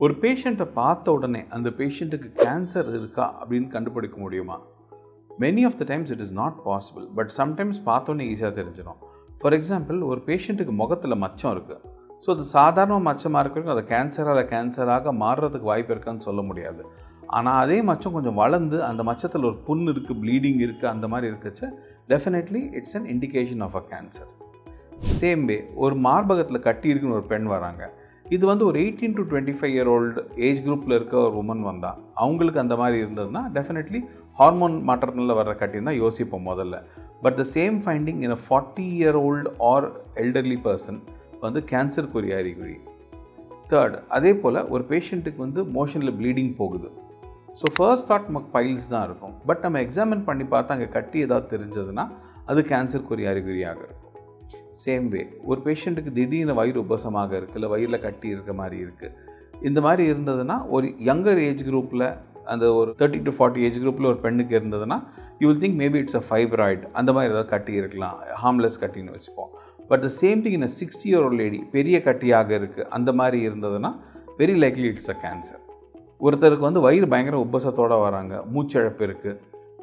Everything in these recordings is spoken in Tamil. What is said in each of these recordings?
ஒரு பேஷண்ட்டை பார்த்த உடனே அந்த பேஷண்ட்டுக்கு கேன்சர் இருக்கா அப்படின்னு கண்டுபிடிக்க முடியுமா? Many of the times it is not possible. But sometimes பார்த்தோன்னே ஈஸியாக தெரிஞ்சிடும். ஃபார் எக்ஸாம்பிள், ஒரு பேஷண்ட்டுக்கு முகத்தில் மச்சம் இருக்குது. ஸோ அது சாதாரண மச்சமாக இருக்கிறதுக்கு அது கேன்சராக மாறுறதுக்கு வாய்ப்பு இருக்கான்னு சொல்ல முடியாது. ஆனால் அதே மச்சம் கொஞ்சம் வளர்ந்து அந்த மச்சத்தில் ஒரு புண் இருக்குது, ப்ளீடிங் இருக்குது, அந்த மாதிரி இருக்குச்சு, definitely it's an indication of a cancer. Same way, ஒரு மார்பகத்தில் கட்டி இருக்குன்னு ஒரு பெண் வராங்க. இது வந்து ஒரு 18 to 25 year old ஏஜ் குரூப்பில் இருக்க ஒரு உமன் வந்தால் அவங்களுக்கு அந்த மாதிரி இருந்ததுன்னா டெஃபினெட்லி ஹார்மோன் மாற்றத்தில் வர்ற கட்டின்னு தான் யோசிப்போம் முதல்ல. But the same finding in a 40-year-old or elderly person வந்து கேன்சருக்குரிய அறிகுறி. தேர்ட், அதே போல் ஒரு பேஷண்ட்டுக்கு வந்து மோஷனில் ப்ளீடிங் போகுது. ஸோ ஃபர்ஸ்ட் தாட் நமக்கு பைல்ஸ் தான் இருக்கும். பட் நம்ம எக்ஸாமின் பண்ணி பார்த்தா அங்கே கட்டி ஏதாவது தெரிஞ்சதுன்னா அது கேன்சருக்குரிய அறிகுறியாக இருக்கும். சேம் வே, ஒரு பேஷண்ட்டுக்கு திடீர்னு வயிறு உபசமாக இருக்குது, இல்லை வயிறில் கட்டி இருக்க மாதிரி இருக்குது. இந்த மாதிரி இருந்ததுன்னா ஒரு யங்கர் ஏஜ் குரூப்பில், அந்த ஒரு 30 to 40 ஏஜ் குரூப்பில் ஒரு பெண்ணுக்கு இருந்ததுன்னா you will think maybe it's a fibroid, அந்த மாதிரி ஏதாவது கட்டி இருக்கலாம், ஹார்ம்லெஸ் கட்டின்னு வச்சுப்போம். But the same thing in a 60-year-old lady பெரிய கட்டியாக இருக்குது, அந்த மாதிரி இருந்ததுன்னா very likely it's a cancer. ஒருத்தருக்கு வந்து வயிறு பயங்கர உபசத்தோடு வராங்க, மூச்சழப்பு இருக்குது,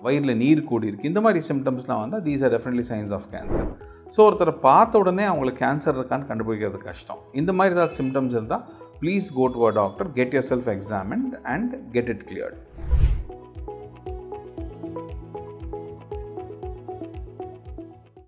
வயிறில் நீர் கூடி இருக்குது, இந்த மாதிரி சிம்டம்ஸ்லாம் வந்தால் these are definitely signs of cancer. So ஒருத்தரை பார்த்த உடனே அவங்களுக்கு கேன்சர் இருக்கான்னு கண்டுபிடிக்கிறது கஷ்டம். இந்த மாதிரி ஏதாவது சிம்டம்ஸ் இருந்தால் please go to a doctor, get yourself examined and get it cleared.